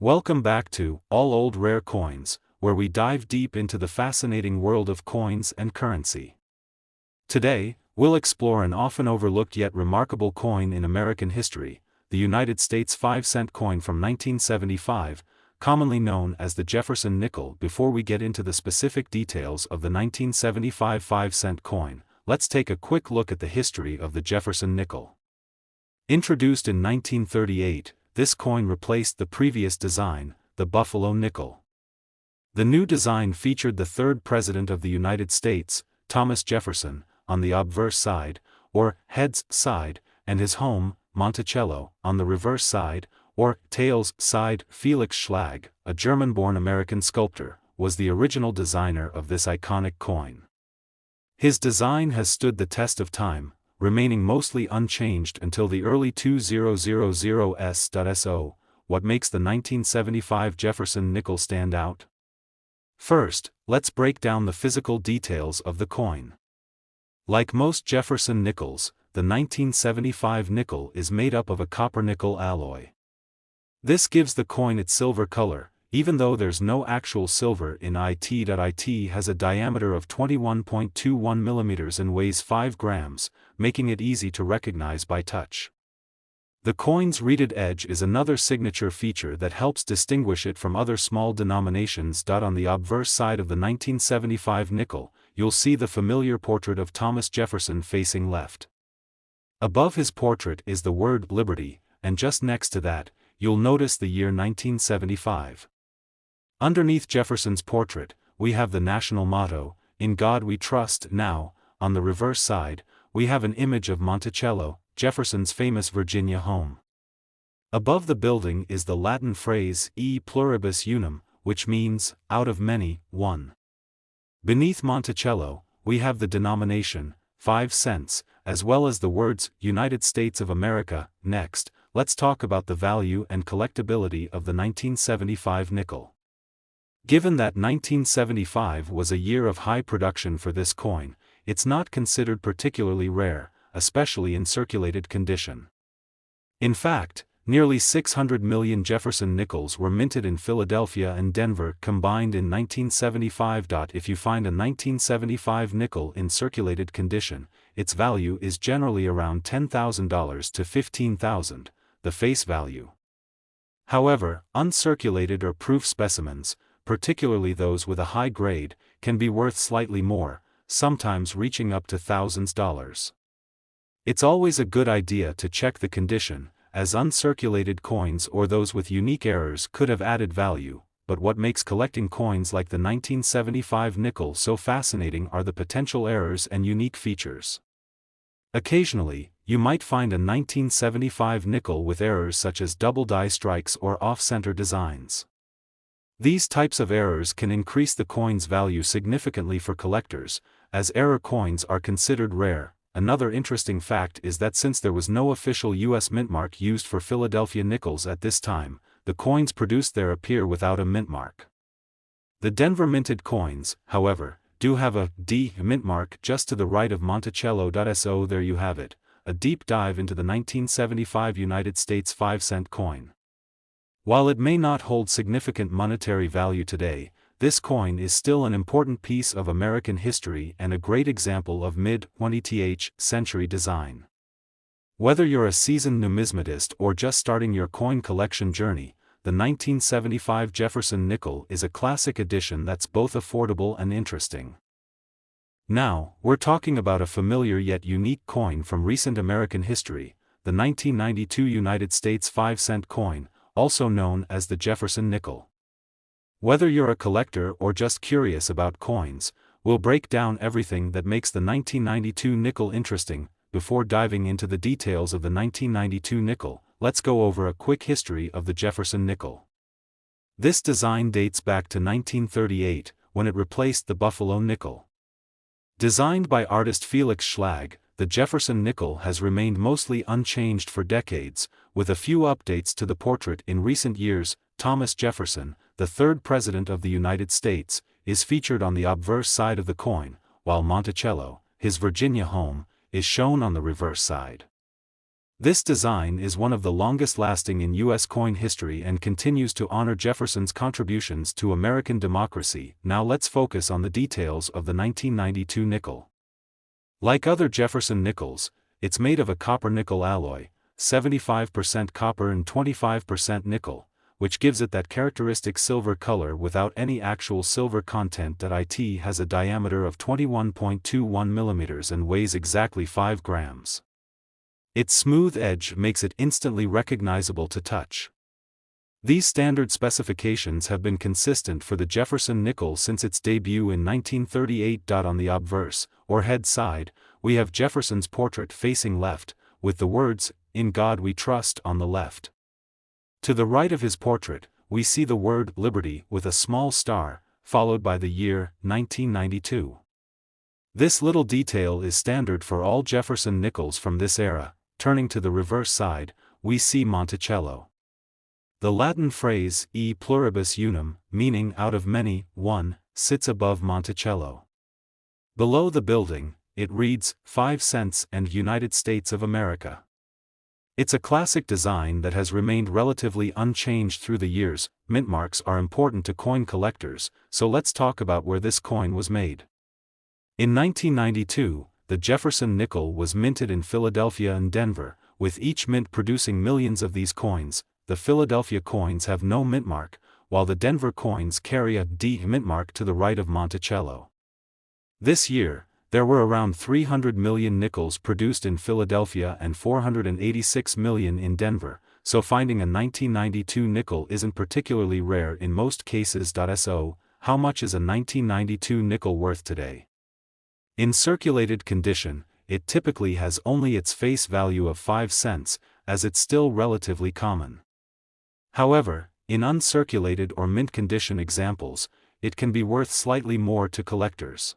Welcome back to All Old Rare Coins, where we dive deep into the fascinating world of coins and currency. Today, we'll explore an often overlooked yet remarkable coin in American history, the United States 5-cent coin from 1975, commonly known as the Jefferson nickel. Before we get into the specific details of the 1975 5-cent coin, let's take a quick look at the history of the Jefferson nickel. Introduced in 1938, this coin replaced the previous design, the Buffalo nickel. The new design featured the third President of the United States, Thomas Jefferson, on the obverse side, or heads side, and his home, Monticello, on the reverse side, or tails side. Felix Schlag, a German-born American sculptor, was the original designer of this iconic coin. His design has stood the test of time, remaining mostly unchanged until the early 2000s. What makes the 1975 Jefferson nickel stand out? First, let's break down the physical details of the coin. Like most Jefferson nickels, the 1975 nickel is made up of a copper-nickel alloy. This gives the coin its silver color, even though there's no actual silver in it. It has a diameter of 21.21 mm and weighs 5 grams, making it easy to recognize by touch. The coin's reeded edge is another signature feature that helps distinguish it from other small denominations. On the obverse side of the 1975 nickel, you'll see the familiar portrait of Thomas Jefferson facing left. Above his portrait is the word Liberty, and just next to that, you'll notice the year 1975. Underneath Jefferson's portrait, we have the national motto, "In God We Trust." Now, on the reverse side, we have an image of Monticello, Jefferson's famous Virginia home. Above the building is the Latin phrase e pluribus unum, which means, out of many, one. Beneath Monticello, we have the denomination, 5 cents, as well as the words, United States of America. Next, let's talk about the value and collectability of the 1975 nickel. Given that 1975 was a year of high production for this coin, it's not considered particularly rare, especially in circulated condition. In fact, nearly 600 million Jefferson nickels were minted in Philadelphia and Denver combined in 1975. If you find a 1975 nickel in circulated condition, its value is generally around $10,000 to $15,000, the face value. However, uncirculated or proof specimens, particularly those with a high grade, can be worth slightly more, sometimes reaching up to thousands of dollars. It's always a good idea to check the condition, as uncirculated coins or those with unique errors could have added value, but what makes collecting coins like the 1975 nickel so fascinating are the potential errors and unique features. Occasionally, you might find a 1975 nickel with errors such as double die strikes or off-center designs. These types of errors can increase the coin's value significantly for collectors, as error coins are considered rare. Another interesting fact is that since there was no official U.S. mint mark used for Philadelphia nickels at this time, the coins produced there appear without a mint mark. The Denver minted coins, however, do have a D mint mark just to the right of Monticello. So there you have it, a deep dive into the 1975 United States 5-cent coin. While it may not hold significant monetary value today, this coin is still an important piece of American history and a great example of mid-20th century design. Whether you're a seasoned numismatist or just starting your coin collection journey, the 1975 Jefferson nickel is a classic addition that's both affordable and interesting. Now, we're talking about a familiar yet unique coin from recent American history, the 1992 United States 5-cent coin, also known as the Jefferson nickel. Whether you're a collector or just curious about coins, we'll break down everything that makes the 1992 nickel interesting. Before diving into the details of the 1992 nickel, let's go over a quick history of the Jefferson nickel. This design dates back to 1938, when it replaced the Buffalo nickel. Designed by artist Felix Schlag, the Jefferson nickel has remained mostly unchanged for decades, with a few updates to the portrait in recent years. Thomas Jefferson, the third President of the United States, is featured on the obverse side of the coin, while Monticello, his Virginia home, is shown on the reverse side. This design is one of the longest lasting in U.S. coin history and continues to honor Jefferson's contributions to American democracy. Now let's focus on the details of the 1992 nickel. Like other Jefferson nickels, it's made of a copper-nickel alloy, 75% copper and 25% nickel, which gives it that characteristic silver color without any actual silver content. It has a diameter of 21.21 mm and weighs exactly 5 grams. Its smooth edge makes it instantly recognizable to touch. These standard specifications have been consistent for the Jefferson nickel since its debut in 1938. On the obverse, or head side, we have Jefferson's portrait facing left, with the words, "In God We Trust" on the left. To the right of his portrait, we see the word "Liberty" with a small star, followed by the year, 1992. This little detail is standard for all Jefferson nickels from this era. Turning to the reverse side, we see Monticello. The Latin phrase, e pluribus unum, meaning out of many, one, sits above Monticello. Below the building, it reads, 5 cents and United States of America. It's a classic design that has remained relatively unchanged through the years. Mint marks are important to coin collectors, so let's talk about where this coin was made. In 1992, the Jefferson nickel was minted in Philadelphia and Denver, with each mint producing millions of these coins. The Philadelphia coins have no mint mark, while the Denver coins carry a D mint mark to the right of Monticello. This year, there were around 300 million nickels produced in Philadelphia and 486 million in Denver, so finding a 1992 nickel isn't particularly rare in most cases. So, how much is a 1992 nickel worth today? In circulated condition, it typically has only its face value of 5 cents, as it's still relatively common. However, in uncirculated or mint condition examples, it can be worth slightly more to collectors.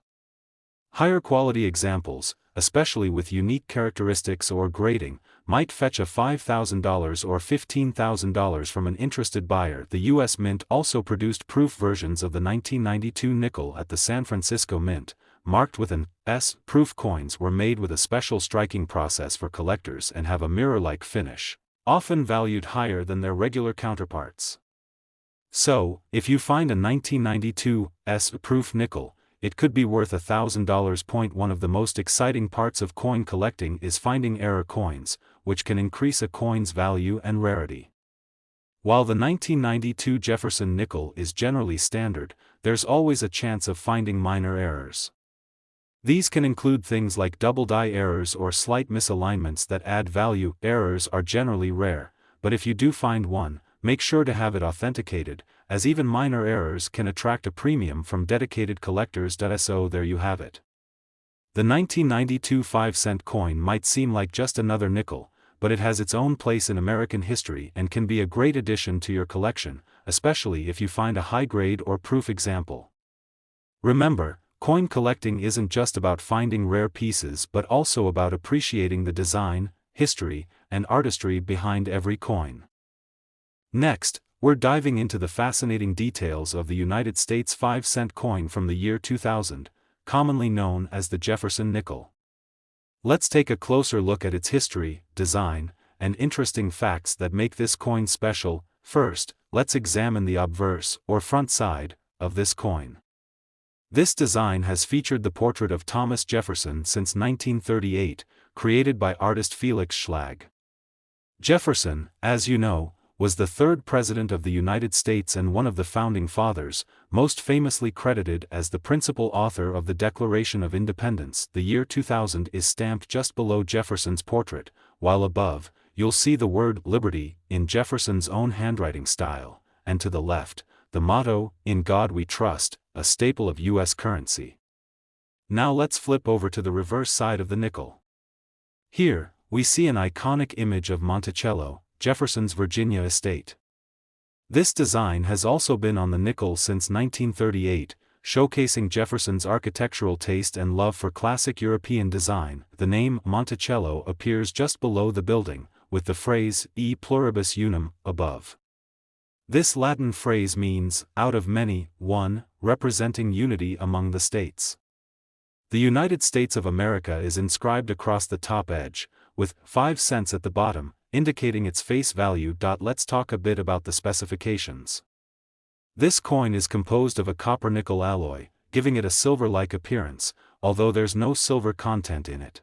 Higher quality examples, especially with unique characteristics or grading, might fetch a $5,000 or $15,000 from an interested buyer. The U.S. Mint also produced proof versions of the 1992 nickel at the San Francisco Mint, marked with an S. Proof coins were made with a special striking process for collectors and have a mirror-like finish, often valued higher than their regular counterparts. So, if you find a 1992 S. Proof nickel, it could be worth $1,000. One of the most exciting parts of coin collecting is finding error coins, which can increase a coin's value and rarity. While the 1992 Jefferson nickel is generally standard, there's always a chance of finding minor errors. These can include things like double die errors or slight misalignments that add value. Errors are generally rare, but if you do find one, make sure to have it authenticated, as even minor errors can attract a premium from dedicated collectors. So there you have it. The 1992 5-cent coin might seem like just another nickel, but it has its own place in American history and can be a great addition to your collection, especially if you find a high-grade or proof example. Remember, coin collecting isn't just about finding rare pieces but also about appreciating the design, history, and artistry behind every coin. Next, we're diving into the fascinating details of the United States 5-cent coin from the year 2000, commonly known as the Jefferson nickel. Let's take a closer look at its history, design, and interesting facts that make this coin special. First, let's examine the obverse, or front side, of this coin. This design has featured the portrait of Thomas Jefferson since 1938, created by artist Felix Schlag. Jefferson, as you know, was the third president of the United States and one of the founding fathers, most famously credited as the principal author of the Declaration of Independence. The year 2000 is stamped just below Jefferson's portrait, while above, you'll see the word "Liberty" in Jefferson's own handwriting style, and to the left, the motto, "In God We Trust," a staple of U.S. currency. Now let's flip over to the reverse side of the nickel. Here, we see an iconic image of Monticello, Jefferson's Virginia estate. This design has also been on the nickel since 1938, showcasing Jefferson's architectural taste and love for classic European design. The name Monticello appears just below the building, with the phrase "E pluribus unum" above. This Latin phrase means, out of many, one, representing unity among the states. The United States of America is inscribed across the top edge, with 5 cents at the bottom, indicating its face value. Let's talk a bit about the specifications. This coin is composed of a copper-nickel alloy, giving it a silver-like appearance, although there's no silver content in it.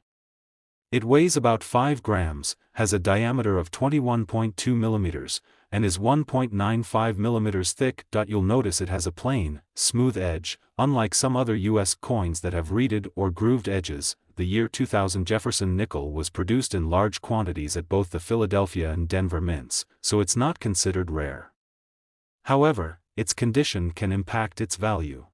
It weighs about 5 grams, has a diameter of 21.2 millimeters, and is 1.95 millimeters thick. You'll notice it has a plain, smooth edge, unlike some other U.S. coins that have reeded or grooved edges. The year 2000 Jefferson nickel was produced in large quantities at both the Philadelphia and Denver mints, so it's not considered rare. However, its condition can impact its value.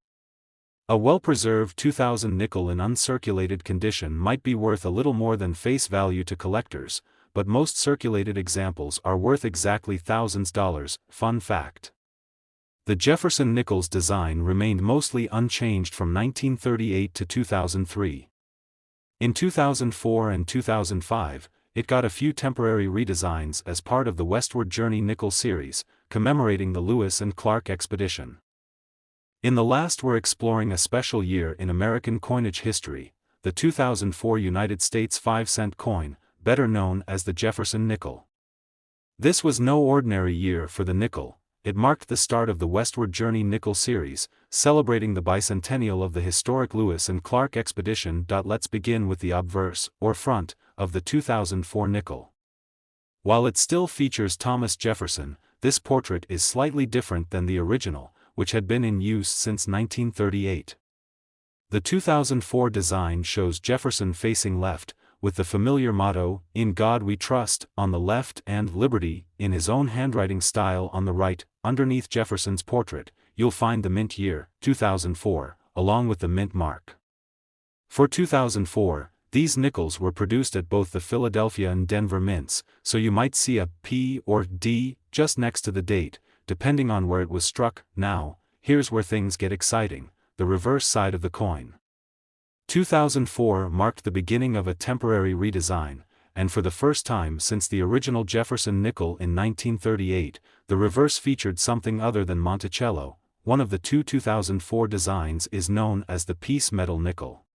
A well-preserved 2000 nickel in uncirculated condition might be worth a little more than face value to collectors, but most circulated examples are worth exactly thousands of dollars. Fun fact: the Jefferson nickel's design remained mostly unchanged from 1938 to 2003. In 2004 and 2005, it got a few temporary redesigns as part of the Westward Journey nickel series, commemorating the Lewis and Clark expedition. In the last, we're exploring a special year in American coinage history, the 2004 United States 5-cent coin, better known as the Jefferson nickel. This was no ordinary year for the nickel. It marked the start of the Westward Journey nickel series, celebrating the bicentennial of the historic Lewis and Clark expedition. Let's begin with the obverse, or front, of the 2004 nickel. While it still features Thomas Jefferson, this portrait is slightly different than the original, which had been in use since 1938. The 2004 design shows Jefferson facing left, with the familiar motto, "In God We Trust," on the left and "Liberty," in his own handwriting style on the right. Underneath Jefferson's portrait, you'll find the mint year, 2004, along with the mint mark. For 2004, these nickels were produced at both the Philadelphia and Denver mints, so you might see a P or D just next to the date, depending on where it was struck. Now, here's where things get exciting: the reverse side of the coin. 2004 marked the beginning of a temporary redesign, and for the first time since the original Jefferson nickel in 1938, the reverse featured something other than Monticello. One of the two 2004 designs is known as the piece metal nickel.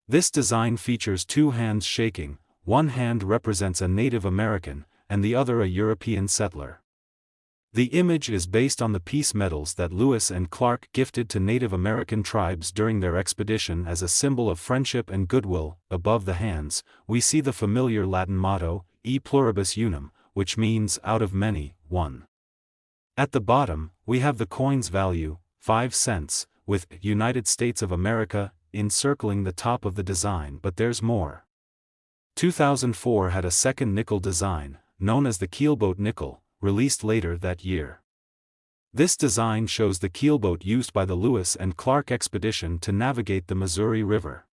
This design features two hands shaking, one hand represents a Native American, and the other a European settler. The image is based on the piece metals that Lewis and Clark gifted to Native American tribes during their expedition as a symbol of friendship and goodwill. Above the hands, we see the familiar Latin motto, E pluribus unum, which means out of many, one. At the bottom, we have the coin's value, 5 cents, with United States of America encircling the top of the design. But there's more. 2004 had a second nickel design, known as the keelboat nickel, released later that year. This design shows the keelboat used by the Lewis and Clark expedition to navigate the Missouri River.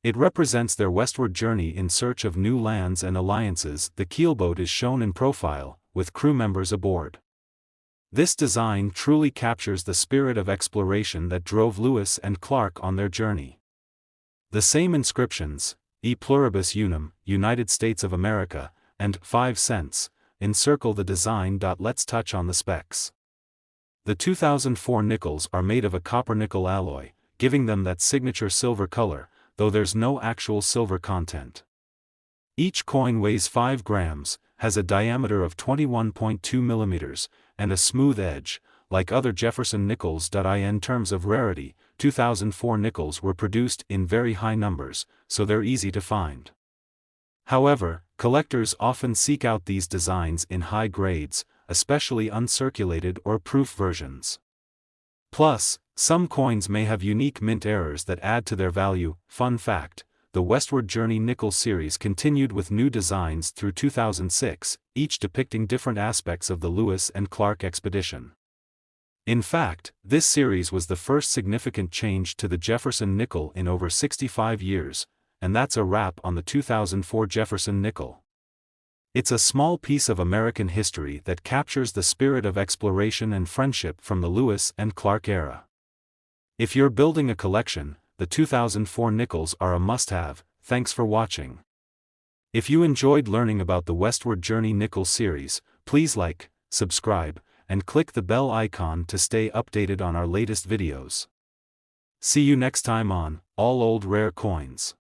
It represents their westward journey in search of new lands and alliances. The keelboat is shown in profile, with crew members aboard. This design truly captures the spirit of exploration that drove Lewis and Clark on their journey. The same inscriptions, E pluribus unum, United States of America, and 5 cents, encircle the design. Let's touch on the specs. The 2004 nickels are made of a copper-nickel alloy, giving them that signature silver color, though there's no actual silver content. Each coin weighs 5 grams, has a diameter of 21.2 millimeters, and a smooth edge, like other Jefferson nickels. In terms of rarity, 2004 nickels were produced in very high numbers, so they're easy to find. However, collectors often seek out these designs in high grades, especially uncirculated or proof versions. Plus, some coins may have unique mint errors that add to their value. Fun fact: the Westward Journey nickel series continued with new designs through 2006, each depicting different aspects of the Lewis and Clark expedition. In fact, this series was the first significant change to the Jefferson nickel in over 65 years, and that's a wrap on the 2004 Jefferson nickel. It's a small piece of American history that captures the spirit of exploration and friendship from the Lewis and Clark era. If you're building a collection, the 2004 nickels are a must-have. Thanks for watching. If you enjoyed learning about the Westward Journey nickel series, please like, subscribe, and click the bell icon to stay updated on our latest videos. See you next time on All Old Rare Coins.